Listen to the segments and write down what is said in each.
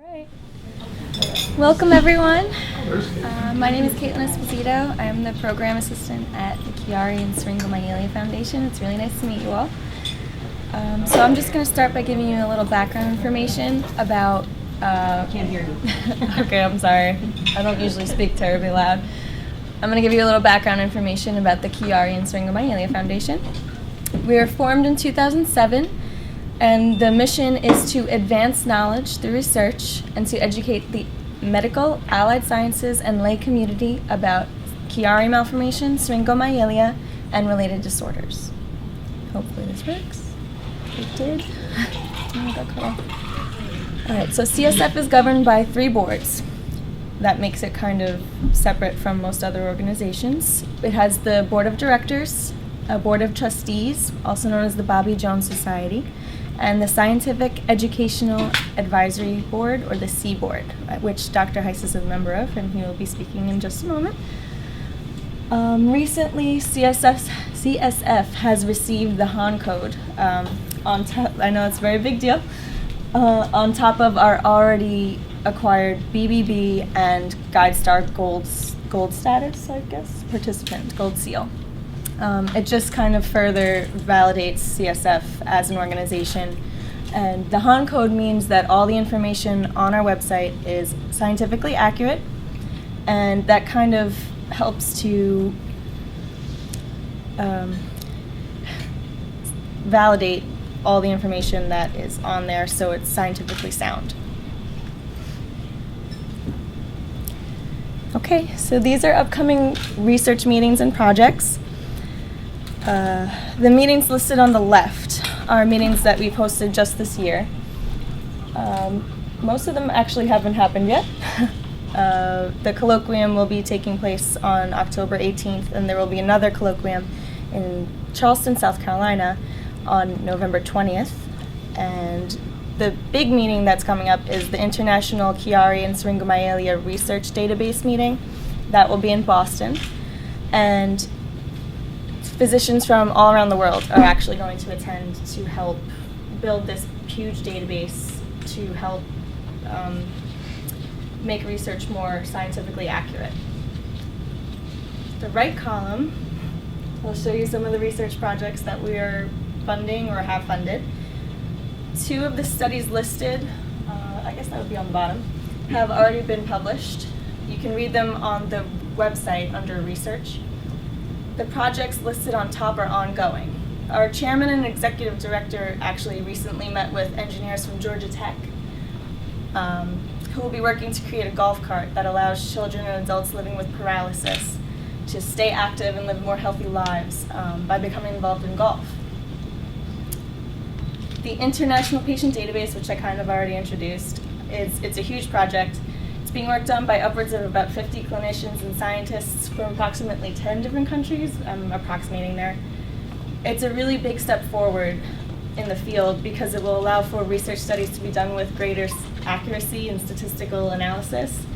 Alright. Welcome everyone. My name is Caitlin Esposito. I'm the program assistant at the Chiari Syringomyelia Foundation. It's really nice to meet you all. So I'm just going to start by giving you a little background information about... Can't hear you. Okay, I'm sorry. I don't usually speak terribly loud. I'm going to give you a little background information about the Chiari Syringomyelia Foundation. We were formed in 2007, and the mission is to advance knowledge through research and to educate the medical, allied sciences, and lay community about Chiari malformation, syringomyelia, and related disorders. Hopefully this works. It did. Oh, got cut off. All right, so CSF is governed by 3 boards. That makes it kind of separate from most other organizations. It has the board of directors, a board of trustees, also known as the Bobby Jones Society, and the Scientific Educational Advisory Board, or the C Board, which Dr. Heiss is a member of, and he will be speaking in just a moment. Recently, CSF has received the Han code on top. I know it's a very big deal. On top of our already acquired BBB and GuideStar gold status, I guess, participant, gold seal. It just kind of further validates CSF as an organization. And the Han code means that all the information on our website is scientifically accurate, and that kind of helps to validate all the information that is on there so it's scientifically sound. Okay, so these are upcoming research meetings and projects. The meetings listed on the left are meetings that we posted just this year. Most of them actually haven't happened yet. The colloquium will be taking place on October 18th, and there will be another colloquium in Charleston, South Carolina on November 20th. And the big meeting that's coming up is the International Chiari and Syringomyelia Research Database meeting. That will be in Boston. And physicians from all around the world are actually going to attend to help build this huge database to help make research more scientifically accurate. The right column will show you some of the research projects that we are funding or have funded. 2 of the studies listed, I guess that would be on the bottom, have already been published. You can read them on the website under research. The projects listed on top are ongoing. Our chairman and executive director actually recently met with engineers from Georgia Tech, who will be working to create a golf cart that allows children and adults living with paralysis to stay active and live more healthy lives by becoming involved in golf. The International Patient Database, which I kind of already introduced, it's a huge project. It's being worked on by upwards of about 50 clinicians and scientists from approximately 10 different countries. I'm approximating there. It's a really big step forward in the field because it will allow for research studies to be done with greater accuracy and statistical analysis,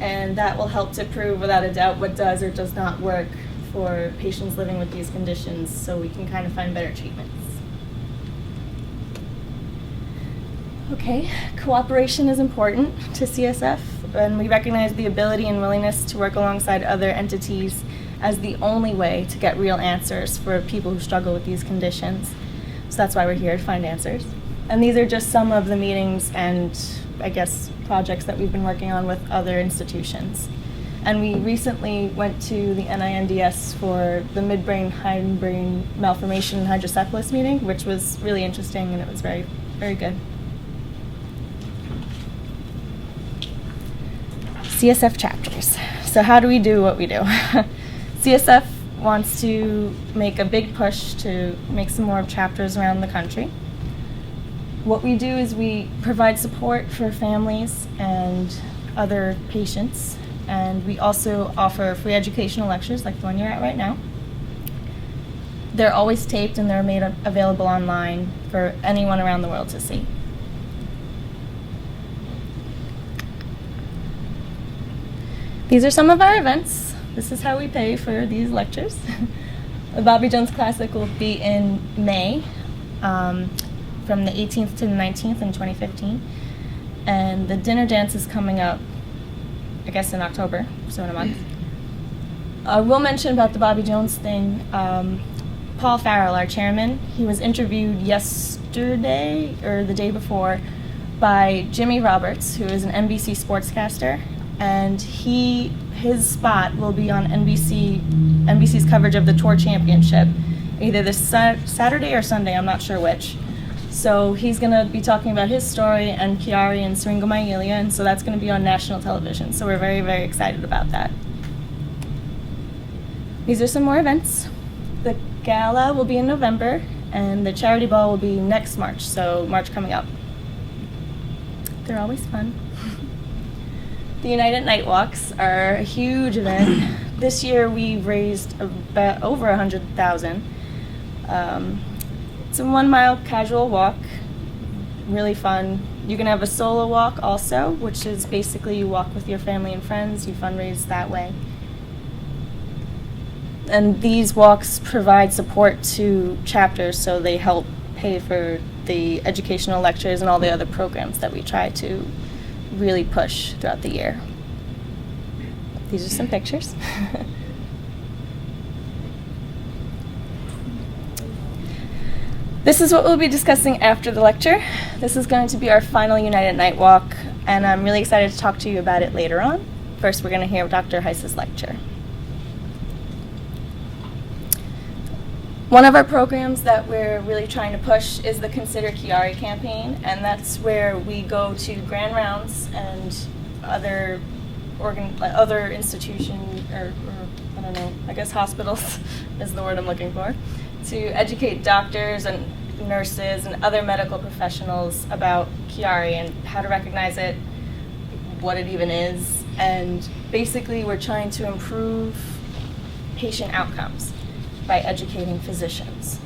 and that will help to prove without a doubt what does or does not work for patients living with these conditions, so we can kind of find better treatments. Okay, cooperation is important to CSF, and we recognize the ability and willingness to work alongside other entities as the only way to get real answers for people who struggle with these conditions. So that's why we're here, to find answers. And these are just some of the meetings and, I guess, projects that we've been working on with other institutions. And we recently went to the NINDS for the midbrain, hindbrain malformation and hydrocephalus meeting, which was really interesting, and it was very, very good. CSF chapters. So how do we do what we do? CSF wants to make a big push to make some more chapters around the country. What we do is we provide support for families and other patients, and we also offer free educational lectures like the one you're at right now. They're always taped and they're made available online for anyone around the world to see. These are some of our events. This is how we pay for these lectures. The Bobby Jones Classic will be in May, from the 18th to the 19th in 2015. And the dinner dance is coming up, I guess, in October, so in a month. I will mention about the Bobby Jones thing. Paul Farrell, our chairman, he was interviewed yesterday or the day before by Jimmy Roberts, who is an NBC sportscaster, and his spot will be on NBC's coverage of the Tour Championship, either this Saturday or Sunday, I'm not sure which. So he's going to be talking about his story and Chiari and Syringomyelia, and so that's going to be on national television. So we're very, very excited about that. These are some more events. The gala will be in November, and the charity ball will be next March, so March coming up. They're always fun. The United Night Walks are a huge event. This year we've raised about over 100,000. It's a 1 mile casual walk, really fun. You can have a solo walk also, which is basically you walk with your family and friends, you fundraise that way. And these walks provide support to chapters, so they help pay for the educational lectures and all the other programs that we try to really push throughout the year. These are some pictures. This is what we'll be discussing after the lecture. This is going to be our final United Night Walk, and I'm really excited to talk to you about it later on. First, we're going to hear Dr. Heiss's lecture. One of our programs that we're really trying to push is the Consider Chiari campaign, and that's where we go to grand rounds and other institutions, or I don't know, I guess hospitals is the word I'm looking for, to educate doctors and nurses and other medical professionals about Chiari and how to recognize it, what it even is, and basically we're trying to improve patient outcomes by educating physicians.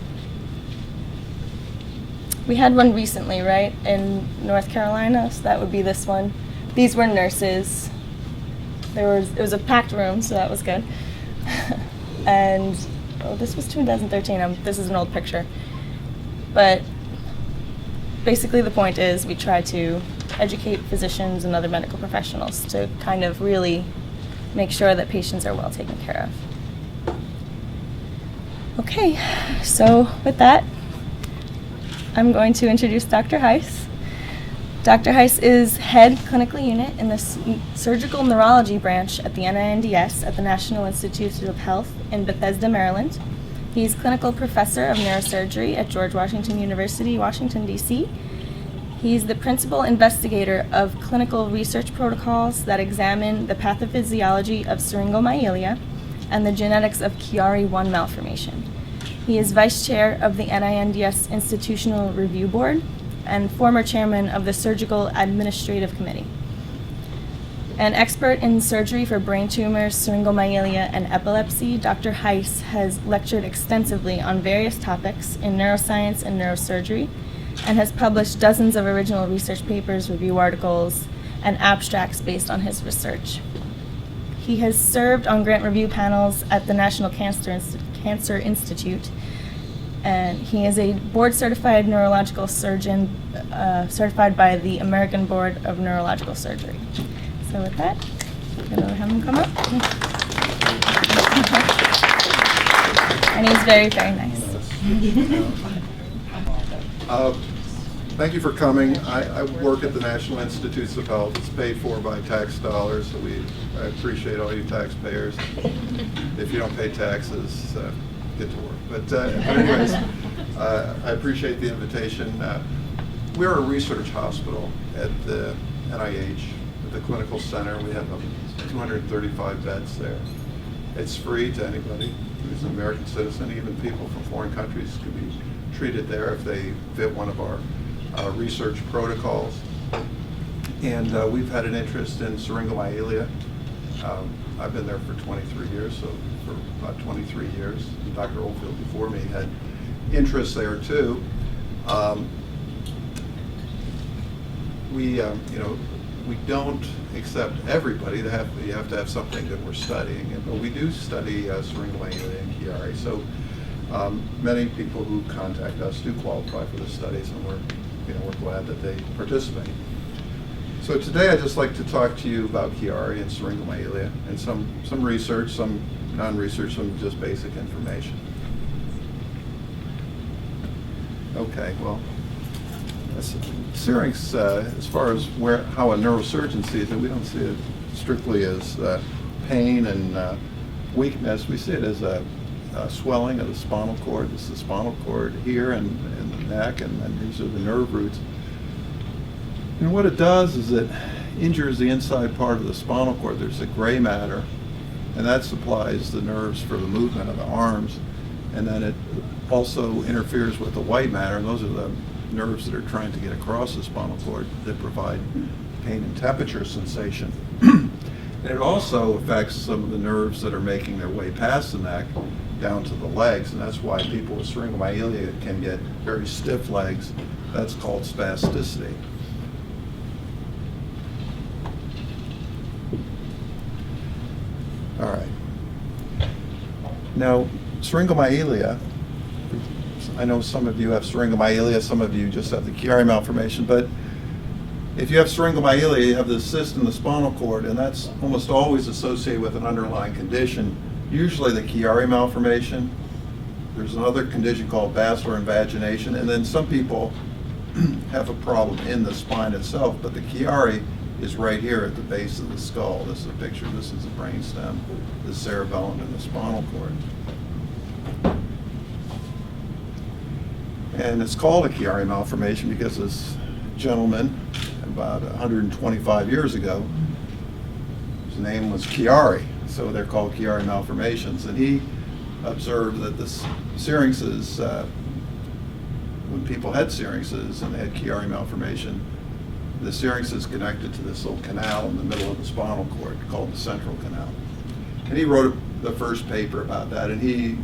We had one recently, right, in North Carolina, so that would be this one. These were nurses. It was a packed room, so that was good. And this was 2013. This is an old picture. But basically the point is we try to educate physicians and other medical professionals to kind of really make sure that patients are well taken care of. Okay, so with that, I'm going to introduce Dr. Heiss. Dr. Heiss is head clinical unit in the surgical neurology branch at the NINDS at the National Institutes of Health in Bethesda, Maryland. He's clinical professor of neurosurgery at George Washington University, Washington, D.C. He's the principal investigator of clinical research protocols that examine the pathophysiology of syringomyelia and the genetics of Chiari-1 malformation. He is vice chair of the NINDS Institutional Review Board and former chairman of the Surgical Administrative Committee. An expert in surgery for brain tumors, syringomyelia, and epilepsy, Dr. Heiss has lectured extensively on various topics in neuroscience and neurosurgery and has published dozens of original research papers, review articles, and abstracts based on his research. He has served on grant review panels at the National Cancer Institute, and he is a board-certified neurological surgeon certified by the American Board of Neurological Surgery. So with that, I'm going to have him come up. And he's very, very nice. Thank you for coming. I work at the National Institutes of Health. It's paid for by tax dollars, so I appreciate all you taxpayers. If you don't pay taxes, get to work. But anyways, I appreciate the invitation. We're a research hospital at the NIH, at the clinical center. We have 235 beds there. It's free to anybody who's an American citizen. Even people from foreign countries can be treated there if they fit one of our research protocols. And we've had an interest in syringomyelia. I've been there for 23 years, so for about 23 years. Dr. Oldfield before me had interest there too. We don't accept everybody. You have to have something that we're studying, but we do study syringomyelia and Chiari. So many people who contact us do qualify for the studies, and we're glad that they participate. So today I'd just like to talk to you about Chiari and Syringomyelia and some research, some non-research, some just basic information. Okay, well, syrinx, as far as how a neurosurgeon sees it, we don't see it strictly as pain and weakness. We see it as a swelling of the spinal cord. This is the spinal cord here and the neck, and then these are the nerve roots. And what it does is it injures the inside part of the spinal cord. There's a gray matter, and that supplies the nerves for the movement of the arms. And then it also interferes with the white matter, and those are the nerves that are trying to get across the spinal cord that provide pain and temperature sensation. And it also affects some of the nerves that are making their way past the neck down to the legs, and that's why people with syringomyelia can get very stiff legs. That's called spasticity. All right. Now, syringomyelia, I know some of you have syringomyelia, some of you just have the Chiari malformation, but if you have syringomyelia, you have this cyst in the spinal cord, and that's almost always associated with an underlying condition, usually the Chiari malformation. There's another condition called basilar invagination, and then some people have a problem in the spine itself, but the Chiari is right here at the base of the skull. This is a picture. This is the brainstem, the cerebellum, and the spinal cord. And it's called a Chiari malformation because this gentleman, about 125 years ago, his name was Chiari, so they're called Chiari malformations. And he observed that the syrinxes, when people had syrinxes and they had Chiari malformation, the syrinx is connected to this little canal in the middle of the spinal cord called the central canal. And he wrote the first paper about that, and he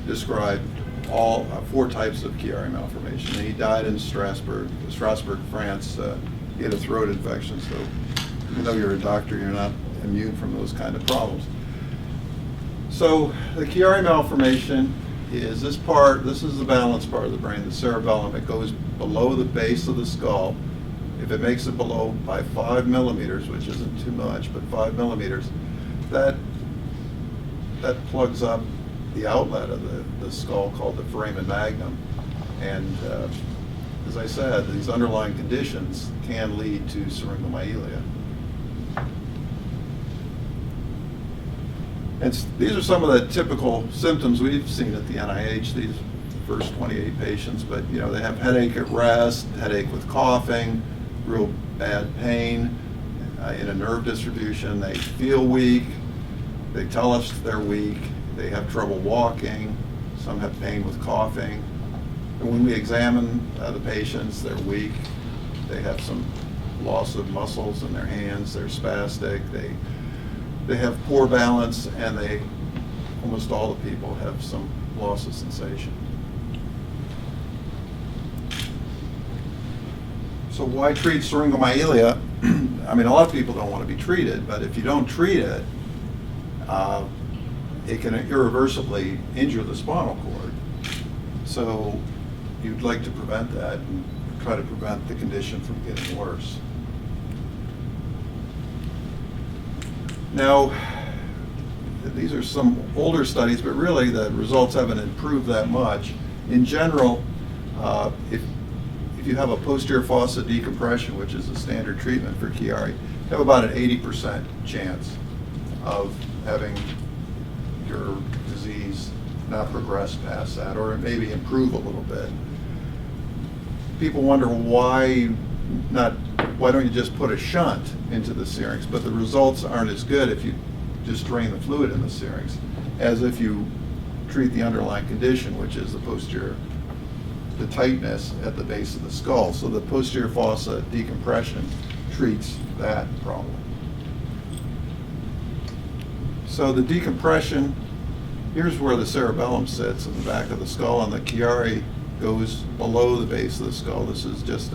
described all 4 types of Chiari malformation. And he died in Strasbourg, France. He had a throat infection, so even though you're a doctor, you're not immune from those kind of problems. So the Chiari malformation is this part. This is the balance part of the brain, the cerebellum. It goes below the base of the skull. If it makes it below by 5 millimeters, which isn't too much, but 5 millimeters, that plugs up the outlet of the skull called the foramen magnum. And as I said, these underlying conditions can lead to syringomyelia. And these are some of the typical symptoms we've seen at the NIH, these first 28 patients, but you know, they have headache at rest, headache with coughing, real bad pain in a nerve distribution. They feel weak. They tell us they're weak. They have trouble walking. Some have pain with coughing. And when we examine the patients, they're weak. They have some loss of muscles in their hands. They're spastic. They have poor balance, and almost all the people have some loss of sensation. So why treat syringomyelia? I mean, a lot of people don't want to be treated, but if you don't treat it, it can irreversibly injure the spinal cord. So you'd like to prevent that and try to prevent the condition from getting worse. Now, these are some older studies, but really the results haven't improved that much. In general, if you have a posterior fossa decompression, which is a standard treatment for Chiari, you have about an 80% chance of having your disease not progress past that, or maybe improve a little bit. People wonder why don't you just put a shunt into the syrinx? But the results aren't as good if you just drain the fluid in the syrinx as if you treat the underlying condition, which is the tightness at the base of the skull. So the posterior fossa decompression treats that problem. So the decompression, here's where the cerebellum sits in the back of the skull, and the Chiari goes below the base of the skull. This is just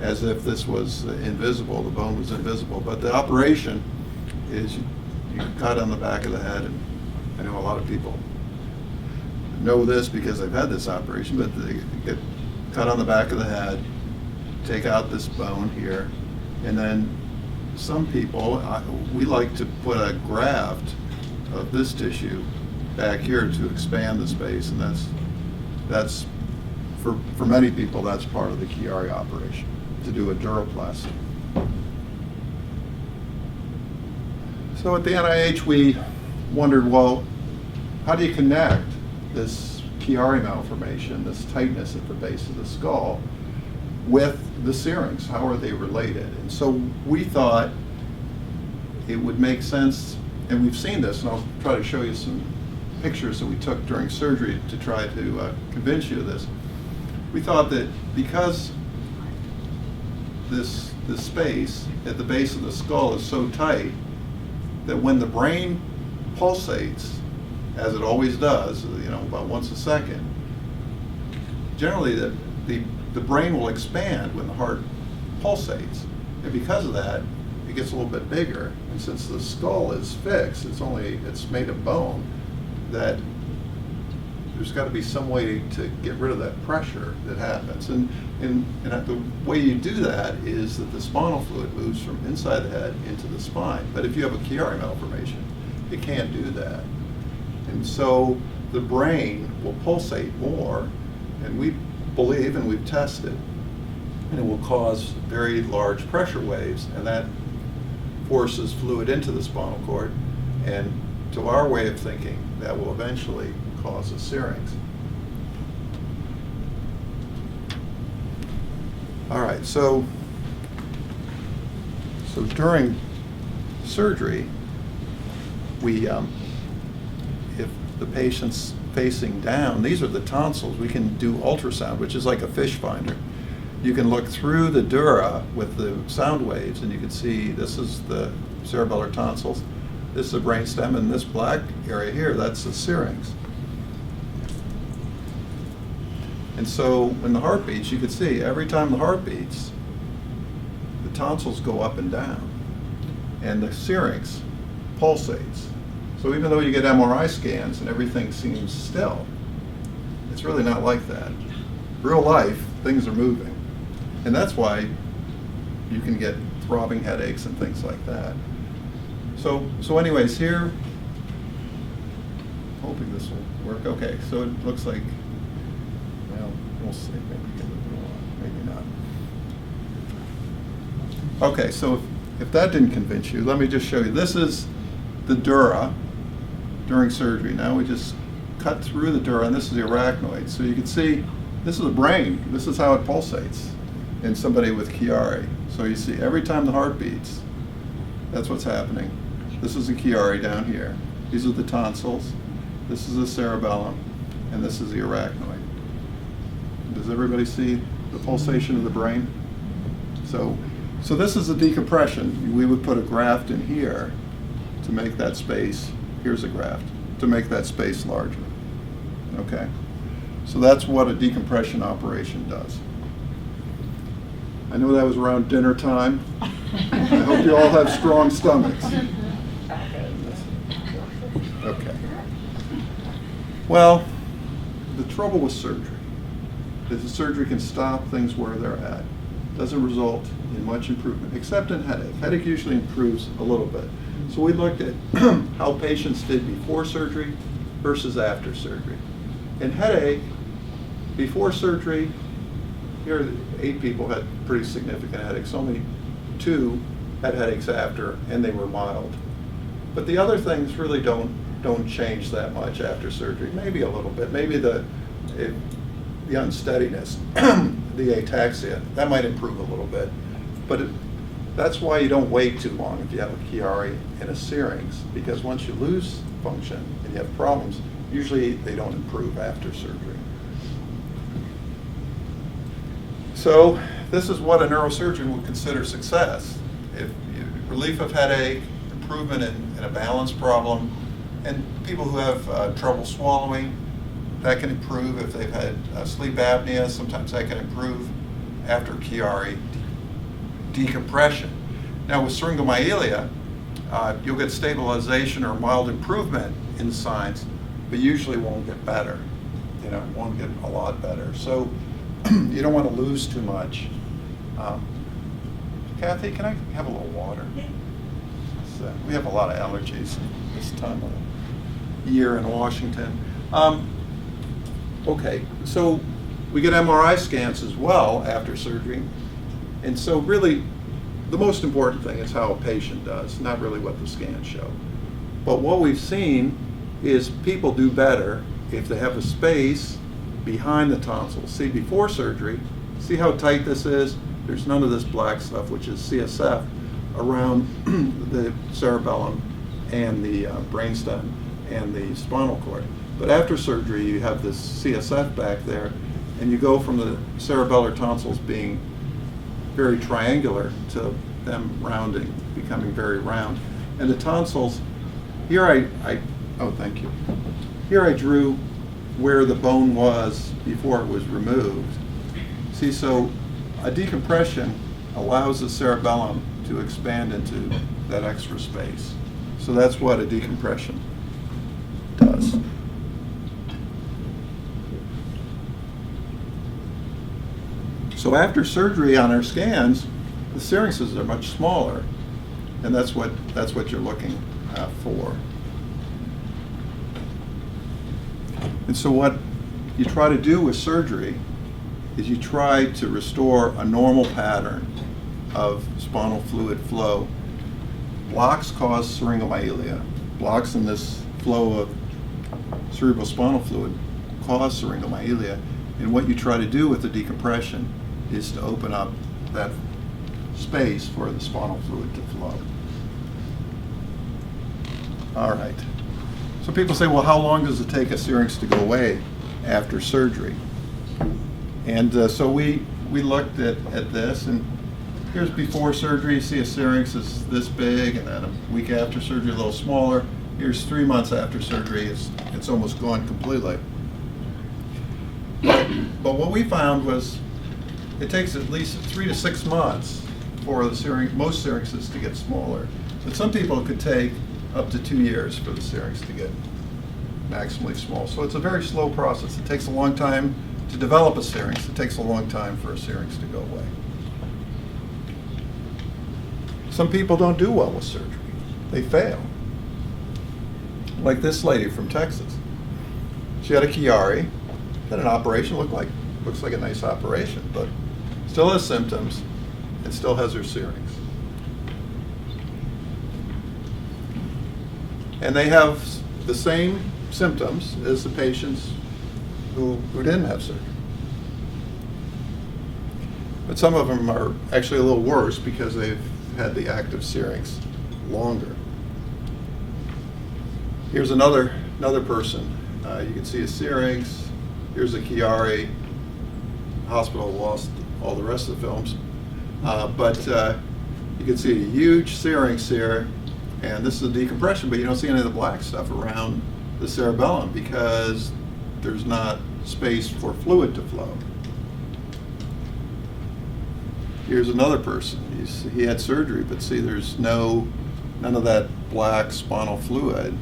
as if this was invisible, the bone was invisible. But the operation is you cut on the back of the head, and I know a lot of people know this because they've had this operation, but they get cut on the back of the head, take out this bone here, And then some people, we like to put a graft of this tissue back here to expand the space, and that's for many people, that's part of the Chiari operation, to do a duroplasty. So at the NIH, we wondered, well, how do you connect this Chiari malformation, this tightness at the base of the skull, with the syrinx? How are they related? And so we thought it would make sense, and we've seen this, and I'll try to show you some pictures that we took during surgery to try to convince you of this. We thought that because this space at the base of the skull is so tight, that when the brain pulsates, as it always does, about once a second, generally the brain will expand when the heart pulsates. And because of that, it gets a little bit bigger. And since the skull is fixed, it's made of bone, that there's got to be some way to get rid of that pressure that happens. And the way you do that is that the spinal fluid moves from inside the head into the spine. But if you have a Chiari malformation, it can't do that. And so the brain will pulsate more, and we believe, and we've tested, and it will cause very large pressure waves, and that forces fluid into the spinal cord, and to our way of thinking, that will eventually cause a syrinx. All right, so during surgery, we, if the patient's facing down, these are the tonsils, we can do ultrasound, which is like a fish finder. You can look through the dura with the sound waves, and you can see this is the cerebellar tonsils, this is the brainstem, and this black area here, that's the syrinx. And so when the heart beats, you can see every time the heart beats, the tonsils go up and down, and the syrinx pulsates. So even though you get MRI scans and everything seems still, it's really not like that. Real life, things are moving. And that's why you can get throbbing headaches and things like that. So anyways, here, hoping this will work. Okay, so it looks like, well, we'll see, maybe not. Okay, so if that didn't convince you, let me just show you. This is the dura during surgery. Now we just cut through the dura, and this is the arachnoid. So you can see, this is the brain. This is how it pulsates in somebody with Chiari. So you see, every time the heart beats, that's what's happening. This is the Chiari down here. These are the tonsils. This is the cerebellum, and this is the arachnoid. Does everybody see the pulsation of the brain? So this is a decompression. We would put a graft in here to make that space, here's a graft, to make that space larger. Okay? So that's what a decompression operation does. I know that was around dinner time. I hope you all have strong stomachs. Okay. Well, the trouble with surgery is the surgery can stop things where they're at. Doesn't result in much improvement, except in headache. Headache usually improves a little bit. So we looked at how patients did before surgery versus after surgery. In headache, before surgery, here 8 people had pretty significant headaches. Only 2 had headaches after, and they were mild. But the other things really don't change that much after surgery. Maybe a little bit. Maybe the unsteadiness, the ataxia, that might improve a little bit. But that's why you don't wait too long if you have a Chiari and a syrinx, because once you lose function and you have problems, usually they don't improve after surgery. So this is what a neurosurgeon would consider success. If relief of headache, improvement in a balance problem, and people who have trouble swallowing, that can improve if they've had sleep apnea. Sometimes that can improve after Chiari decompression. Now with syringomyelia, you'll get stabilization or mild improvement in the signs, but usually won't get better. Won't get a lot better. So you don't want to lose too much. Kathy, can I have a little water? We have a lot of allergies this time of the year in Washington. Okay, so we get MRI scans as well after surgery. And so really, the most important thing is how a patient does, not really what the scans show. But what we've seen is people do better if they have a space behind the tonsils. See, before surgery, see how tight this is? There's none of this black stuff, which is CSF, around the cerebellum and the brainstem and the spinal cord. But after surgery, you have this CSF back there, and you go from the cerebellar tonsils being very triangular to them rounding, becoming very round. And the tonsils, here oh, thank you. Here I drew where the bone was before it was removed. See, so a decompression allows the cerebellum to expand into that extra space. So that's what a decompression does. So after surgery on our scans, the syrinxes are much smaller, and that's what you're looking for. And so what you try to do with surgery is you try to restore a normal pattern of spinal fluid flow. Blocks cause syringomyelia. Blocks in this flow of cerebrospinal fluid cause syringomyelia. And what you try to do with the decompression is to open up that space for the spinal fluid to flow. All right. So people say, well, how long does it take a syrinx to go away after surgery? And so we looked at this, and here's before surgery. You see a syrinx is this big, and then a week after surgery, a little smaller. Here's 3 months after surgery, it's almost gone completely. But what we found was it takes at least 3 to 6 months for the most syrinxes to get smaller. But some people it could take up to 2 years for the syrinx to get maximally small. So it's a very slow process. It takes a long time to develop a syrinx. It takes a long time for a syrinx to go away. Some people don't do well with surgery. They fail. Like this lady from Texas. She had a Chiari, had an operation, looks like a nice operation, but still has symptoms and still has her syrinx. And they have the same symptoms as the patients who didn't have surgery. But some of them are actually a little worse because they've had the active syrinx longer. Here's another person. You can see a syrinx. Here's a Chiari. Hospital lost all the rest of the films. But you can see a huge syrinx here. And this is a decompression, but you don't see any of the black stuff around the cerebellum because there's not space for fluid to flow. Here's another person. He had surgery, but see, there's none of that black spinal fluid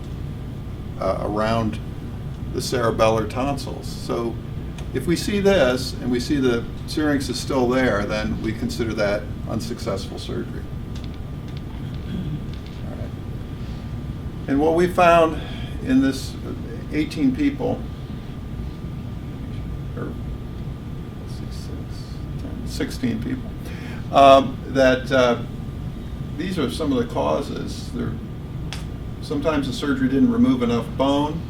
around the cerebellar tonsils. So if we see this and we see the syrinx is still there, then we consider that unsuccessful surgery. And what we found in this 18 people, or 16 people, that these are some of the causes. Sometimes the surgery didn't remove enough bone.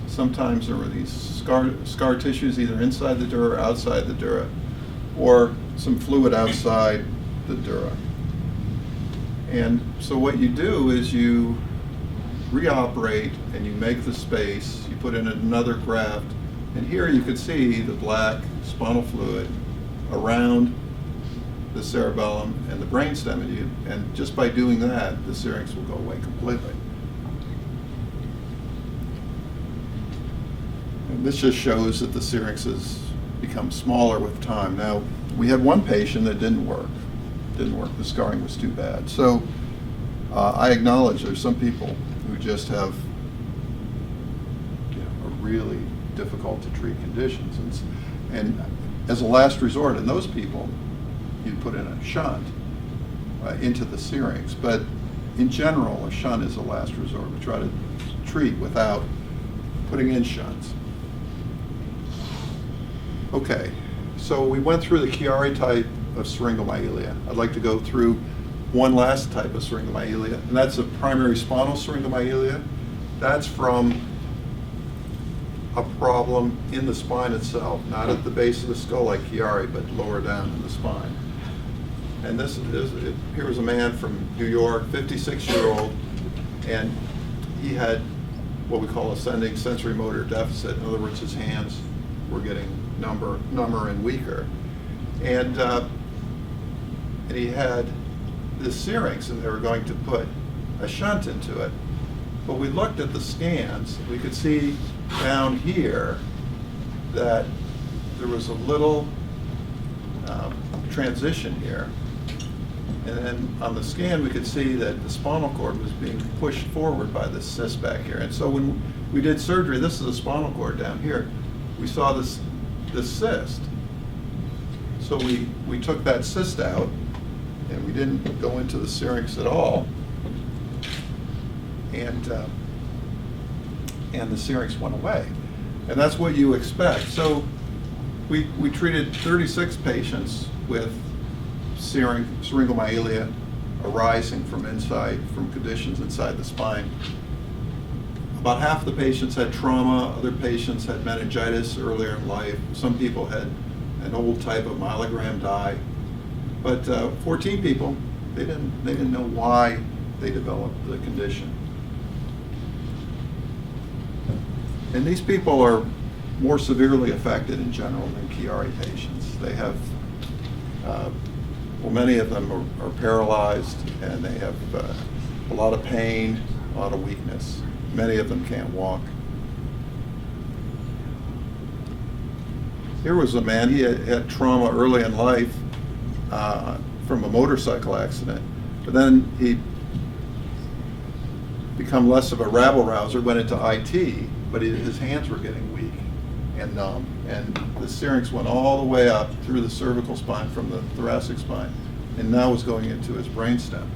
Sometimes there were these scar tissues either inside the dura or outside the dura, or some fluid outside the dura. And so what you do is you reoperate and you make the space, you put in another graft, and here you could see the black spinal fluid around the cerebellum and the brainstem, and just by doing that, the syrinx will go away completely. And this just shows that the syrinxes become smaller with time. Now, we had one patient that didn't work. The scarring was too bad. So I acknowledge there's some people who just have a really difficult to treat conditions. And as a last resort in those people, you put in a shunt into the syrinx. But in general, a shunt is a last resort. We try to treat without putting in shunts. Okay, so we went through the Chiari type of syringomyelia. I'd like to go through one last type of syringomyelia, and that's a primary spinal syringomyelia. That's from a problem in the spine itself, not at the base of the skull like Chiari, but lower down in the spine. And here was a man from New York, 56-year-old, and he had what we call ascending sensory motor deficit. In other words, his hands were getting number and weaker. And he had this syrinx, and they were going to put a shunt into it. But we looked at the scans, we could see down here that there was a little transition here. And then on the scan, we could see that the spinal cord was being pushed forward by this cyst back here. And so when we did surgery, this is the spinal cord down here, we saw this cyst. So we took that cyst out, and we didn't go into the syrinx at all. And the syrinx went away. And that's what you expect. So we treated 36 patients with syringomyelia arising from conditions inside the spine. About half the patients had trauma, other patients had meningitis earlier in life. Some people had an old type of myelogram dye. But 14 people, they didn't know why they developed the condition. And these people are more severely affected in general than Chiari patients. They have, many of them are paralyzed, and they have a lot of pain, a lot of weakness. Many of them can't walk. Here was a man, he had trauma early in life from a motorcycle accident, but then he become less of a rabble-rouser, went into IT, but his hands were getting weak and numb, and the syrinx went all the way up through the cervical spine from the thoracic spine, and now was going into his brainstem.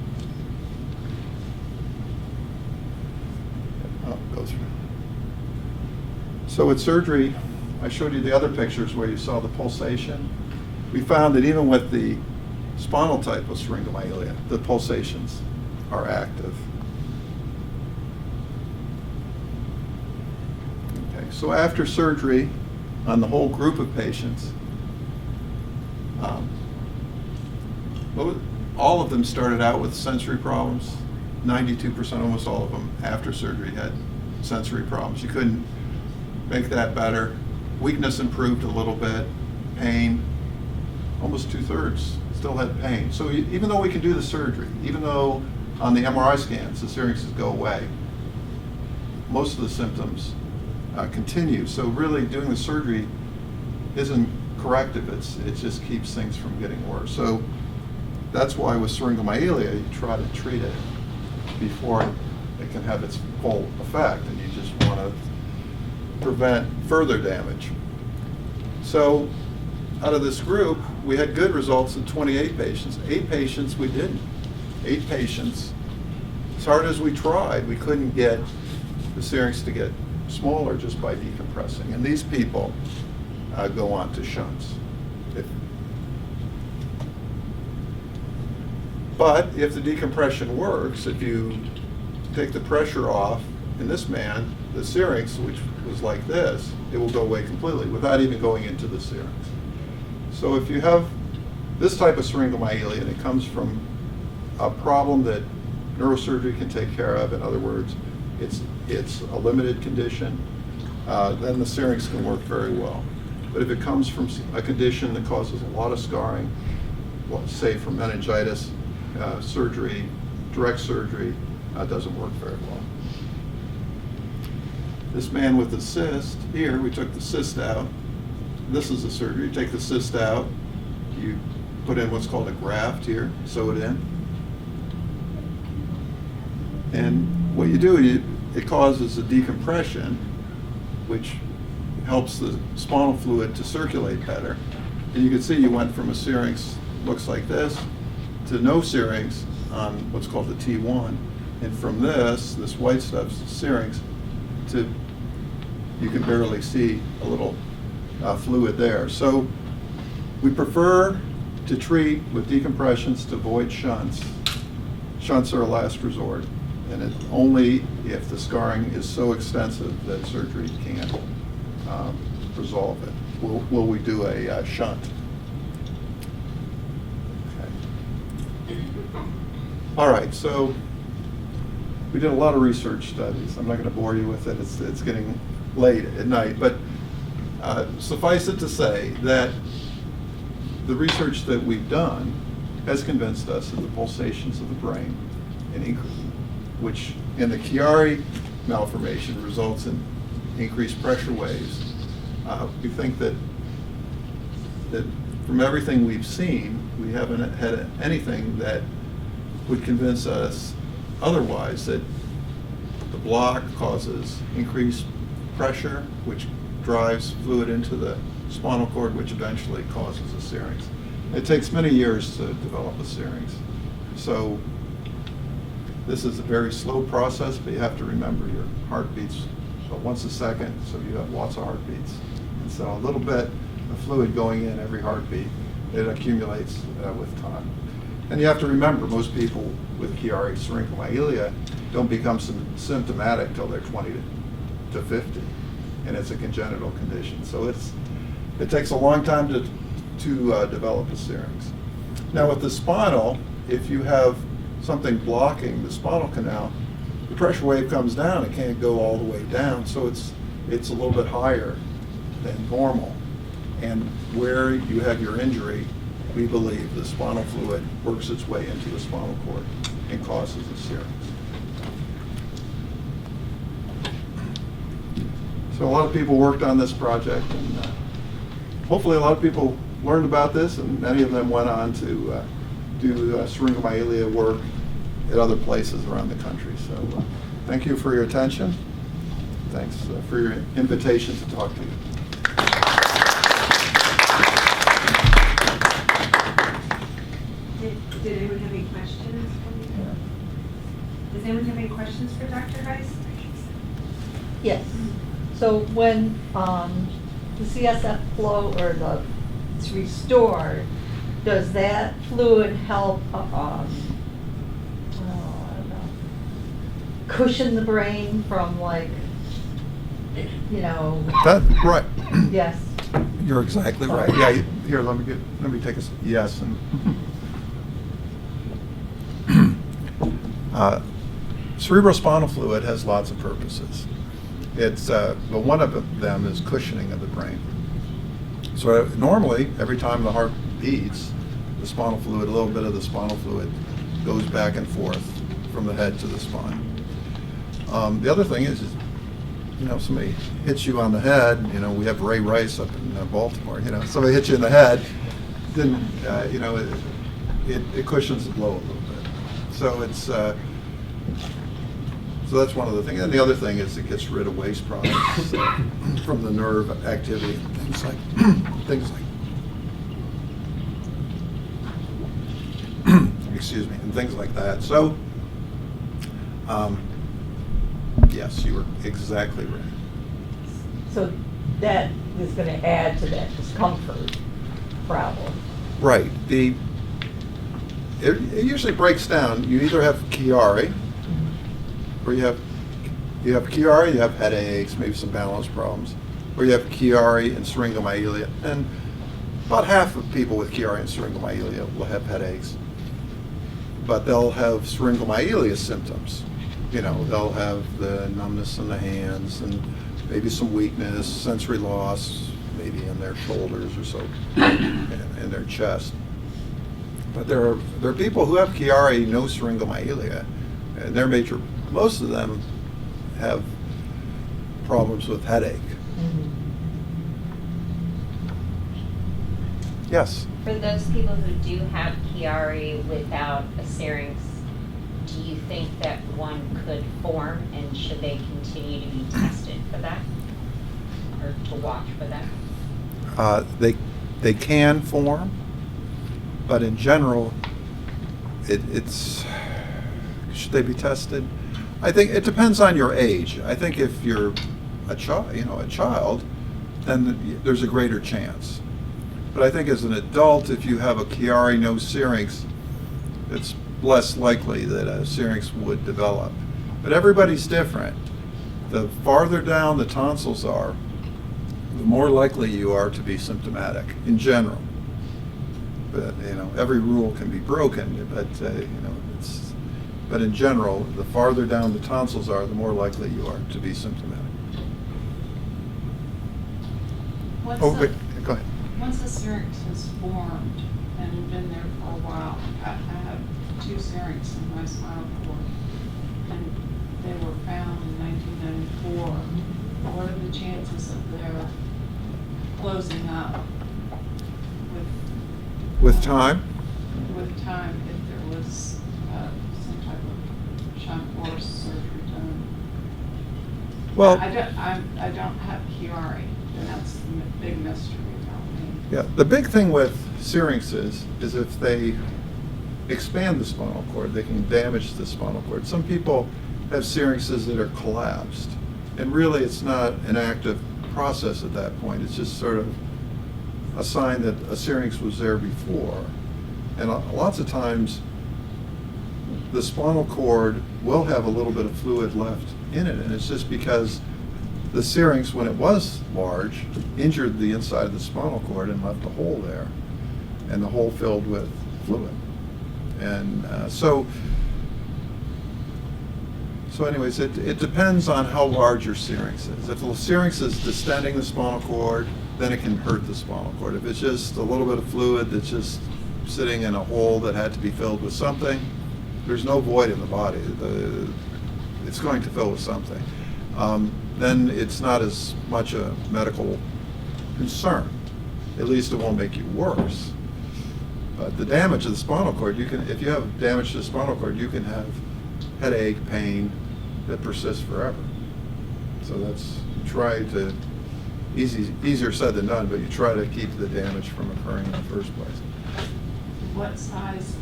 Go through. So with surgery, I showed you the other pictures where you saw the pulsation. We found that even with the spinal type of syringomyelia, the pulsations are active. Okay, so after surgery, on the whole group of patients, all of them started out with sensory problems. 92%, almost all of them, after surgery had sensory problems. You couldn't make that better. Weakness improved a little bit. Pain, almost 2/3 still had pain. So even though we can do the surgery, even though on the MRI scans the syrinxes go away, most of the symptoms continue. So really doing the surgery isn't corrective. It just keeps things from getting worse. So that's why with syringomyelia, you try to treat it before it can have its full effect, and you just want to prevent further damage. So out of this group, we had good results in 28 patients. 8 patients we didn't. 8 patients, as hard as we tried, we couldn't get the syrinx to get smaller just by decompressing. And these people go on to shunts. But if the decompression works, if you take the pressure off in this man, the syrinx, which was like this, it will go away completely without even going into the syrinx. So if you have this type of syringomyelia and it comes from a problem that neurosurgery can take care of, in other words, it's a limited condition, then the syrinx can work very well. But if it comes from a condition that causes a lot of scarring, well, say from meningitis, surgery, direct surgery, doesn't work very well. This man with the cyst, here we took the cyst out. This is the surgery. You take the cyst out, you put in what's called a graft here, sew it in. And what you do, it causes a decompression, which helps the spinal fluid to circulate better. And you can see you went from a syrinx, looks like this, to no syrinx on what's called the T1. And from this white stuff's syrinx, to you can barely see a little fluid there. So we prefer to treat with decompressions to avoid shunts. Shunts are a last resort, and it's only if the scarring is so extensive that surgery can't resolve it will we do a shunt. Okay. All right, so we did a lot of research studies. I'm not going to bore you with it. It's getting late at night, but suffice it to say that the research that we've done has convinced us that the pulsations of the brain which in the Chiari malformation results in increased pressure waves. We think that from everything we've seen, we haven't had anything that would convince us otherwise, that the block causes increased pressure, which drives fluid into the spinal cord, which eventually causes a syrinx. It takes many years to develop a syrinx. So this is a very slow process, but you have to remember your heart beats once a second, so you have lots of heartbeats. And so a little bit of fluid going in every heartbeat, it accumulates with time. And you have to remember, most people with Chiari Syringomyelia don't become symptomatic till they're 20 to 50, and it's a congenital condition. So it takes a long time to develop a syrinx. Now with the spinal, if you have something blocking the spinal canal, the pressure wave comes down, it can't go all the way down, so it's a little bit higher than normal. And where you have your injury, we believe the spinal fluid works its way into the spinal cord and causes a syrinx. So a lot of people worked on this project, and hopefully a lot of people learned about this, and many of them went on to do syringomyelia work at other places around the country. So thank you for your attention. Thanks for your invitation to talk to you. Did anyone have any questions? Does anyone have any questions for Dr. Heiss? Yes. So when the CSF flow it's restored, does that fluid help cushion the brain from, like, That, right. Yes. You're exactly right. Yeah, here, let me take a yes. Cerebrospinal fluid has lots of purposes. But one of them is cushioning of the brain. So normally, every time the heart beats, the spinal fluid, a little bit of the spinal fluid goes back and forth from the head to the spine. The other thing is somebody hits you on the head. We have Ray Rice up in Baltimore. Somebody hits you in the head, then it cushions the blow a little bit. So so that's one of the things. And the other thing is it gets rid of waste products from the nerve activity, things like excuse me, and things like that. So yes, you were exactly right. So that is going to add to that discomfort problem. Right. It usually breaks down. You either have Chiari, or you have Chiari, you have headaches, maybe some balance problems, or you have Chiari and Syringomyelia. And about half of people with Chiari and Syringomyelia will have headaches, but they'll have Syringomyelia symptoms. They'll have the numbness in the hands and maybe some weakness, sensory loss, maybe in their shoulders or so, in their chest. But there are people who have Chiari, no Syringomyelia, and most of them have problems with headache. Mm-hmm. Yes? For those people who do have Chiari without a syrinx, do you think that one could form, and should they continue to be tested for that, or to watch for that? They can form, but in general, should they be tested? I think it depends on your age. I think if you're a child, then there's a greater chance. But I think as an adult, if you have a Chiari no syrinx, it's less likely that a syrinx would develop. But everybody's different. The farther down the tonsils are, the more likely you are to be symptomatic in general. But every rule can be broken. But in general, the farther down the tonsils are, the more likely you are to be symptomatic. Go ahead. Once the syrinx has formed and been there for a while, I have 2 syrinx in my spinal cord, and they were found in 1994. What are the chances of their closing up With time? with time if there was some type of shunt or surgery done? Well, I don't have Chiari, and that's the big mystery about me. yeah, the big thing with syrinxes is if they expand the spinal cord, they can damage the spinal cord. Some people have syrinxes that are collapsed, and really it's not an active process at that point. It's just sort of a sign that a syrinx was there before. And lots of times the spinal cord will have a little bit of fluid left in it, and it's just because the syrinx, when it was large, injured the inside of the spinal cord and left a hole there, and the hole filled with fluid. And so anyways, it depends on how large your syrinx is. If the syrinx is distending the spinal cord, then it can hurt the spinal cord. If it's just a little bit of fluid that's just sitting in a hole that had to be filled with something, there's no void in the body. It's going to fill with something. Then it's not as much a medical concern. At least it won't make you worse. But the damage of the spinal cord, if you have damage to the spinal cord, you can have headache, pain that persists forever. So easier said than done, but you try to keep the damage from occurring in the first place. What size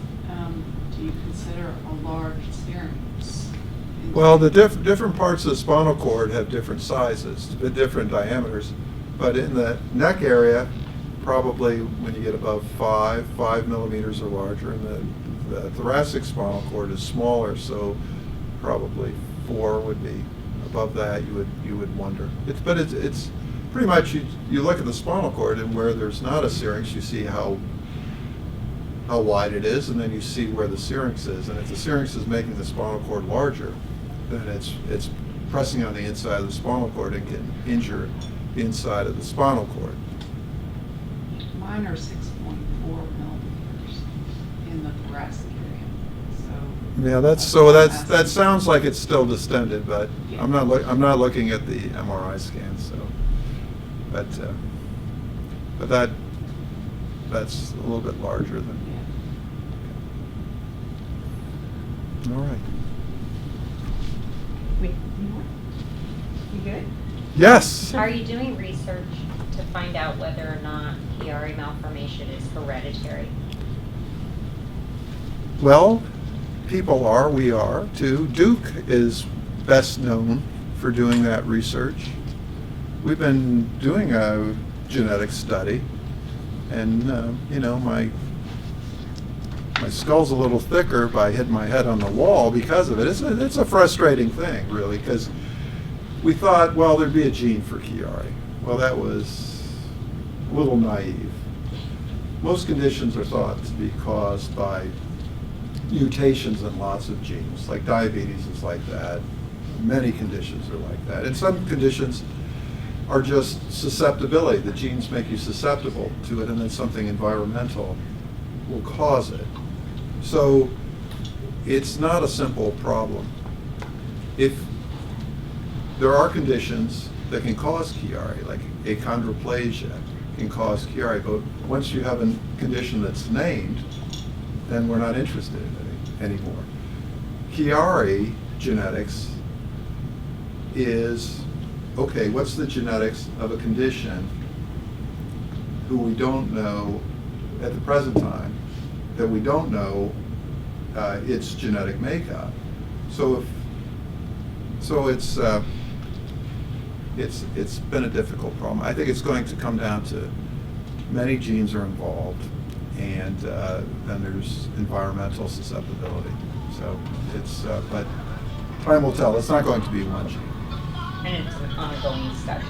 do you consider a large syrinx? Well, the different parts of the spinal cord have different sizes, different diameters, but in the neck area, probably when you get above 5 millimeters or larger, and the thoracic spinal cord is smaller, so probably 4 would be above that. You would wonder. It's pretty much you look at the spinal cord, and where there's not a syrinx, you see how wide it is, and then you see where the syrinx is. And if the syrinx is making the spinal cord larger, then it's pressing on the inside of the spinal cord and can injure the inside of the spinal cord. Mine are 6.4 millimeters in the thoracic area. Yeah, that sounds like it's still distended, but Yeah. I'm not looking at the MRI scan, so but that's a little bit larger than. Yeah. All right. You good? Yes. Are you doing research to find out whether or not Chiari malformation is hereditary? Well, we are too. Duke is best known for doing that research. We've been doing a genetic study, and my skull's a little thicker by hitting my head on the wall because of it. It's a frustrating thing, really, because we thought, well, there'd be a gene for Chiari. Well, that was a little naive. Most conditions are thought to be caused by mutations in lots of genes, like diabetes is like that. Many conditions are like that. And some conditions are just susceptibility. The genes make you susceptible to it, and then something environmental will cause it. So it's not a simple problem. If there are conditions that can cause Chiari, like achondroplasia can cause Chiari, but once you have a condition that's named, then we're not interested in it anymore. Chiari genetics is, okay, what's the genetics of a condition who we don't know at the present time, that we don't know its genetic makeup. So it's been a difficult problem. I think it's going to come down to many genes are involved, and then there's environmental susceptibility. So but time will tell. It's not going to be one gene. And it's an ongoing study.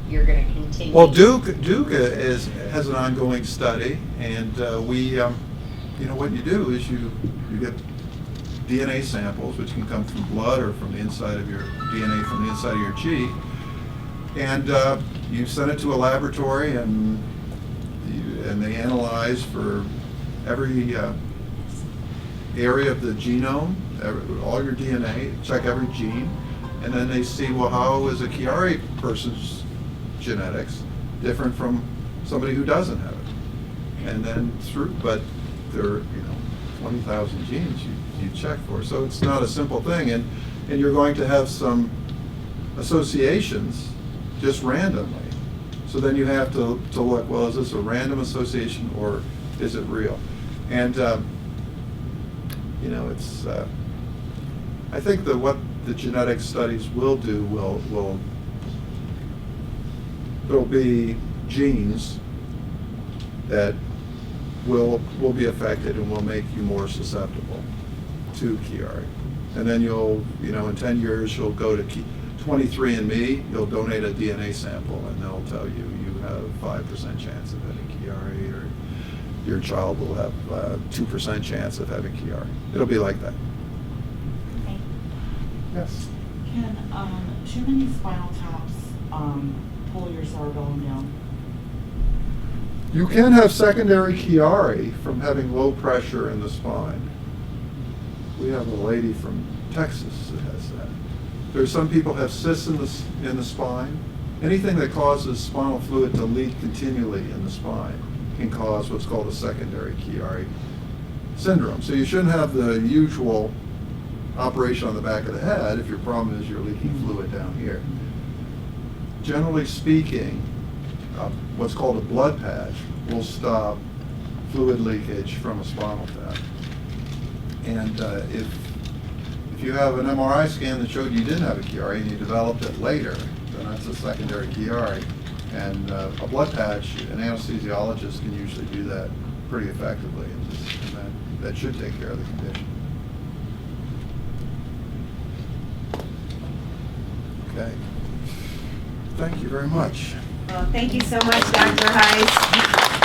You're going to continue. Well, Duke has an ongoing study, and what you do is you get DNA samples, which can come from blood or from the inside of your DNA from the inside of your cheek, and you send it to a laboratory, and they analyze for every area of the genome, all your DNA, check every gene, and then they see, well, how is a Chiari person's genetics different from somebody who doesn't have it? And then but there are 20,000 genes you check for, so it's not a simple thing, and you're going to have some associations just randomly. So then you have to look, well, is this a random association or is it real? And it's I think that what the genetic studies will do there'll be genes that will be affected and will make you more susceptible to Chiari. And then in 10 years, you'll go to 23andMe, you'll donate a DNA sample, and they'll tell you have 5% chance of having Chiari, or your child will have 2% chance of having Chiari. It'll be like that. Okay. Yes. Can too many spinal taps pull your cerebellum down? You can have secondary Chiari from having low pressure in the spine. We have a lady from Texas that has that. There's some people have cysts in the spine. Anything that causes spinal fluid to leak continually in the spine can cause what's called a secondary Chiari syndrome. So you shouldn't have the usual operation on the back of the head if your problem is you're leaking fluid down here. Generally speaking, what's called a blood patch will stop fluid leakage from a spinal tap. And if you have an MRI scan that showed you didn't have a Chiari and you developed it later, then that's a secondary Chiari. And a blood patch, an anesthesiologist can usually do that pretty effectively, and that should take care of the condition. Okay. Thank you very much. Well, thank you so much, Dr. Heiss.